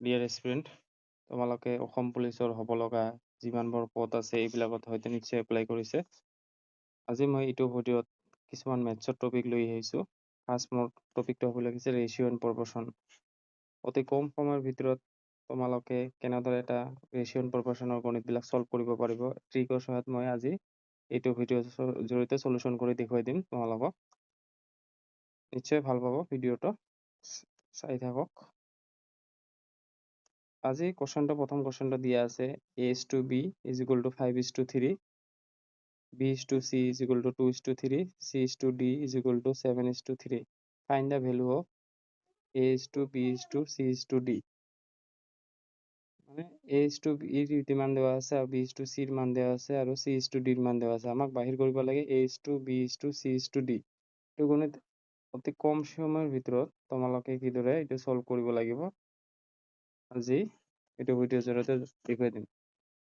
Dear student, তোমালোকে অসম পুলিচৰ হ'ব লগা যিমানবোৰ পদ আছে এইবিলাকত হয়তো নিশ্চয় এপ্লাই কৰিছে। আজি মই এইটো ভিডিঅ'ত কিছুমান মেথছৰ টপিক লৈ আহিছোঁ। ফাৰ্ষ্ট মোৰ টপিকটো হ'ব লাগিছে ৰেচিঅ' এণ্ড প্ৰপৰ্চন। অতি কম সময়ৰ ভিতৰত তোমালোকে কেনেদৰে এটা ৰেচিঅ' এণ্ড প্ৰপৰ্চনৰ গণিতবিলাক চল্ভ কৰিব পাৰিব, ট্ৰিকৰ সহায়ত মই আজি এইটো ভিডিঅ'ৰ জৰিয়তে সলিউশ্যন কৰি দেখুৱাই দিম তোমালোকক। নিশ্চয় ভাল পাব ভিডিঅ'টো, চাই থাকক। আজি প্ৰথম কুৱেশ্যনটো দিয়া আছে a:b is equal to 5:3, b:c is equal to 2:3, c:d is equal to 7:3. Find the value of a:b:c:d. মানে a:b ৰ মান দেওয়া আছে আৰু b:c ৰ মান দেওয়া আছে আৰু c:d ৰ মান দেওয়া আছে। আমাক বাহিৰ কৰিব লাগে a:b:c:d। এইটো গণিত অতি কম সময়ৰ ভিতৰত তোমালোকে কিদৰে এইটো সলভ কৰিব লাগিব আজি এইটো ভিডিঅ'ৰ জৰিয়তে দেখুৱাই দিম।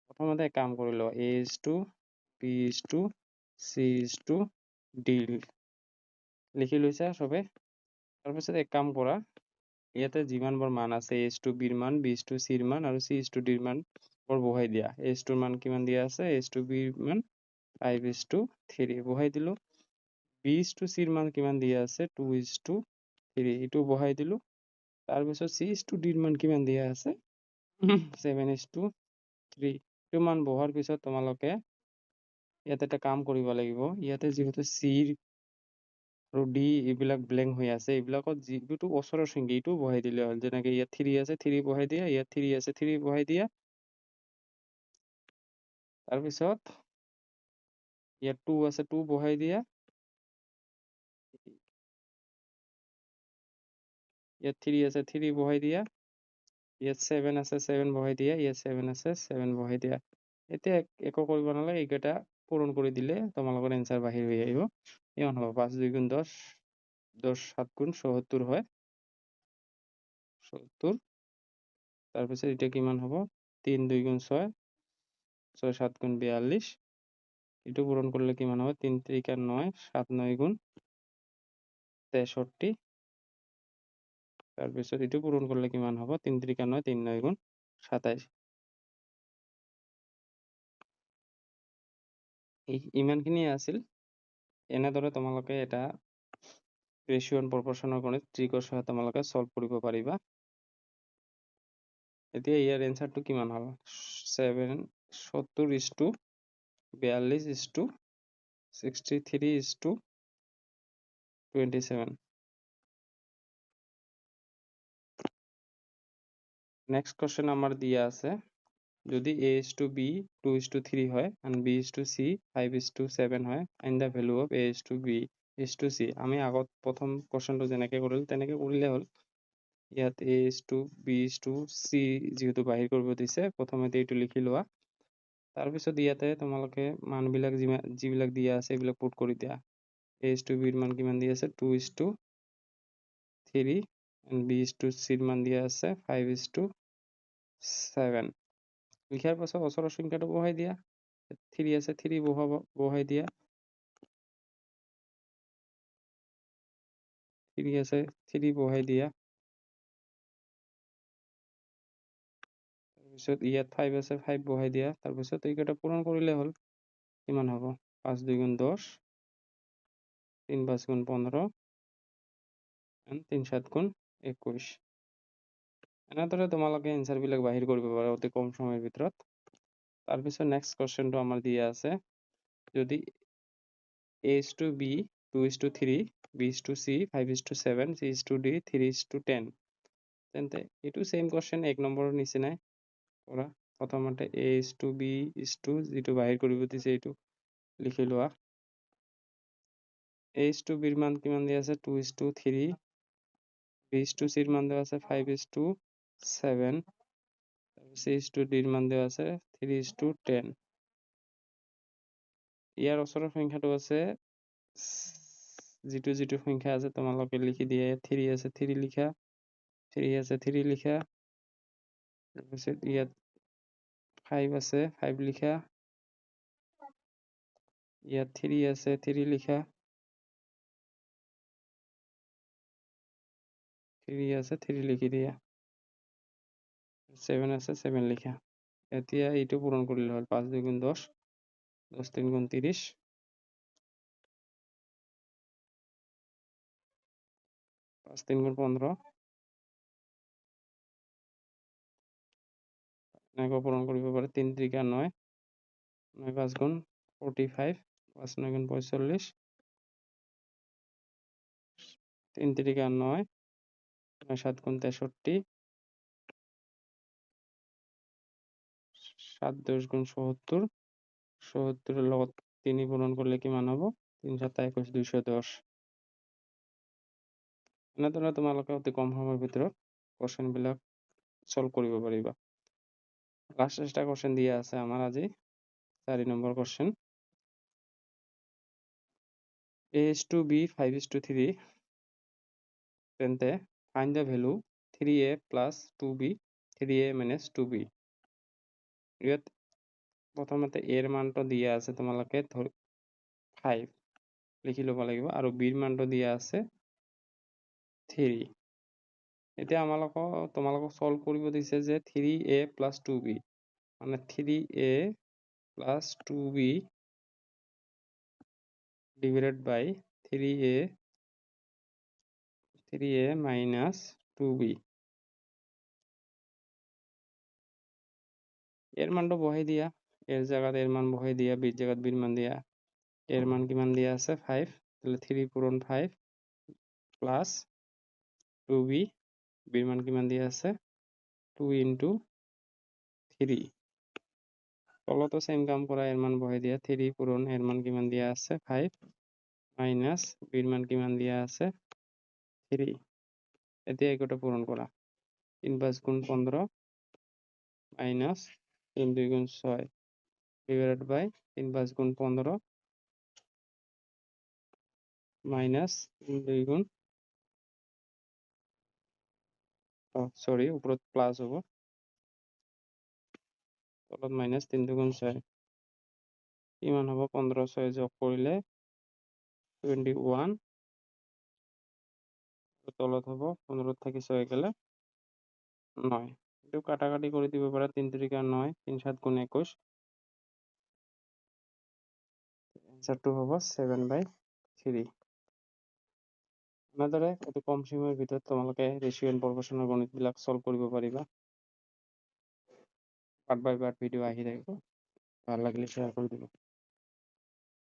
প্ৰথমতে কাম কৰি লওঁ, a:b:c:d লিখি লৈছা চবে। তাৰপিছত এক কাম কৰা, ইয়াতে যিমানবোৰ মান আছে a:b ৰ মান, b:c ৰ মান আৰু c:d ৰ মান বোৰ বহাই দিয়া। a:ৰ মান কিমান দিয়া আছে, a:b ৰ মান 5:3 বহাই দিলো। b:c ৰ মান কিমান দিয়া আছে 2:3, এইটো বহাই দিলো। তাৰপিছত c:d ৰ মান কিমান দিয়া আছে 7:3। এইটো মান বহোৱাৰ পিছত তোমালোকে ইয়াতে এটা কাম কৰিব লাগিব। ইয়াতে যিহেতু c আৰু d এইবিলাক ব্লেংক হৈ আছে, এইবিলাকত যিটো ওচৰৰ সংখ্যা এইটো বহাই দিলে হ'ল। যেনেকে ইয়াত 3 আছে 3 বহাই দিয়া, ইয়াত 3 আছে 3 বহাই দিয়া। তাৰপিছত ইয়াত 2 আছে 2 বহাই দিয়া, ইয়াত 3 আছে 3 বহাই দিয়া, ইয়াত 7 আছে 7 বহাই দিয়া, ইয়াত 7 আছে 7 বহাই দিয়া। এতিয়া একো কৰিব নালাগে, এইকেইটা পূৰণ কৰি দিলে তোমালোকৰ এনসাৰ বাহিৰ হৈ আহিব। কিমান হ'ব 5 2 গুণ 10, 10 7 গুণ 74 হয় 70। তাৰপিছত এতিয়া কিমান হ'ব 3 2 গুণ 6, 6 7 গুণ 42। এইটো পূৰণ কৰিলে কিমান হ'ব 3 3 9, 7 9 গুণ 63। তাৰপিছত এইটো পূৰণ কৰিলে কিমান হ'ব 3 3 9, 3 9 গুণ 27। ইমানখিনিয়ে আছিল। এনেদৰে তোমালোকে এটা ৰেচিঅ' এণ্ড প্ৰপৰ্চনৰ গণিত ট্ৰিকৰ সহায়ত তোমালোকে সলভ কৰিব পাৰিবা। এতিয়া ইয়াৰ এনসাৰটো কিমান হ'ল 70:42:63:27। নেক্সট কোশ্চেন আমাৰ দিয়া আছে, যদি a:b 2:3 হয় and b:c 5:7 হয়, find the value of a:b:c. আমি আগত প্ৰথম কোশ্চেনটো যেনেকে কৰিলো তেনেকে কৰিলে হ'ল। ইয়াত a:b:c যিহেতু বাহিৰ কৰিব দিছে, প্ৰথমতে এইটো লিখি লোৱা। তাৰপিছত ইয়াতে তোমালোকে মানবিলাক যিবিলাক দিয়া আছে এইবিলাক পুট কৰি দিয়া। a:b ৰ মান কিমান দিয়া আছে 2:3 and b:c ৰ মান দিয়া আছে 5:7। লিখাৰ পাছত ওচৰৰ সংখ্যাটো বহাই দিয়া। 3 আছে 3 বহাই দিয়া, 3 আছে 3 বহাই দিয়া। তাৰপিছত ইয়াত 5 আছে 5 বহাই দিয়া। তাৰপিছত এইকেইটা পূৰণ কৰিলে হ'ল। কিমান হ'ব 5 2 গুণ 10, 3 5 গুণ 15 and 3 7 গুণ 21। এনেদৰে তোমালোকে এনসাৰ বিলাক বাহিৰ কৰিব পাৰা অতি কম সময়ৰ ভিতৰত। তাৰপিছত নেক্সট কোশ্চেনটো আমাৰ দিয়া আছে, যদি a:b 2:3, b:c 5:7, c:d 3:10, তেন্তে এইটো সেম কোশ্চেন এক নম্বৰৰ নিচিনাই কৰা। প্ৰথমতে a:b যিটো বাহিৰ কৰিব দিছে এইটো লিখি লোৱা। a:b ৰ মান কিমান দিয়া আছে 2:3, b:c ৰ মান দিয়া আছে 5:7, c:d ৰ মান দিয়া আছে 3:10। ইয়াৰ ওচৰৰ সংখ্যাটো আছে যিটো যিটো সংখ্যা আছে তোমালোকে লিখি দিয়া। 3 আছে 3 লিখা, 3 আছে 3 লিখা। তাৰপিছত ইয়াত 5 আছে 5 লিখা, ইয়াত 3 আছে 3 লিখা, 3 আছে 3 লিখি দিয়া। 7 আছে 7 লিখা। এতিয়া এইটো পূৰণ কৰিলে হ'ল 5 2 গুণ 10, 10 3 গুণ 30, 5 3 গুণ 15, এনেকৈ পূৰণ কৰিব পাৰে। 3 3 9, 9 5 গুণ 45, 5 9 গুণ 45, 3 3 9, 9 7 গুণ 63, 7 10 গুণ 70, 70 এর লগত 3 পূরণ করলে কিমান হ'ব? 3 7 21 210। এনেদৰে তোমালোকে অতি কম সময়ৰ ভিতৰত কোৱেশ্চন বিলাক সলভ কৰিব পাৰিবা। লাষ্ট এটা কোৱেশ্চন দিয়া আছে আমাৰ আজি 4 নম্বৰ কোৱেশ্চন। a:2b 5:3, তেন্তে find the value 3a plus 2b 3a minus 2b। ইয়াত প্ৰথমতে a ৰ মানটো দিয়া আছে, তোমালোকে 5 লিখি ল'ব লাগিব আৰু b ৰ মানটো দিয়া আছে 3। এতিয়া তোমালোকক সলভ কৰিব দিছে যে 3a plus 2b, মানে 3a plus 2b divided by 3a minus 2b। এর মানটো বহাই দিয়া, এর জায়গাত এর মান বহাই দিয়া, বির জায়গাত বির মান দিয়া। এর মান কিমান দিয়া আছে 5, তাহলে 3 পূরণ 5 প্লাস 2b, বির মান কিমান দিয়া আছে 2 into 3। তলতো সেম কাম করা, এর মান বহাই দিয়া, 3 পূরণ এর মান কিমান দিয়া আছে 5 মাইনাস বির মান কিমান দিয়া আছে 3। এতিয়া এইটা পূরণ করা, 3 5 গুণ 15 মাইনাস 3 2 গুণ 6 ডিভাইডেড বাই 3 5 গুণ 15 মাইনাস 3 2 গুণ, সরি উপরত প্লাস হবো, তলত মাইনাস 3 2 গুণ 6 কিমান হবো 15 6 যোগ কৰিলে 21, তলত হবো 15 থেকে 6 গেলে 9। একটু কাটাকাটি করে দিব পারা, 3 3 9, 3 7 গুণ 21, অ্যান্সারটো হবো 7/3। এনেদৰে অতি কম সময়ৰ ভিতৰত তোমালোকে ৰেচিঅ' এণ্ড প্ৰপৰ্চনৰ গণিতবিলাক সলভ কৰিব পাৰিবা। পাৰ্ট বাই পাৰ্ট ভিডিঅ' আহি থাকিব, ভাল লাগিলে শ্বেয়াৰ কৰি দিব।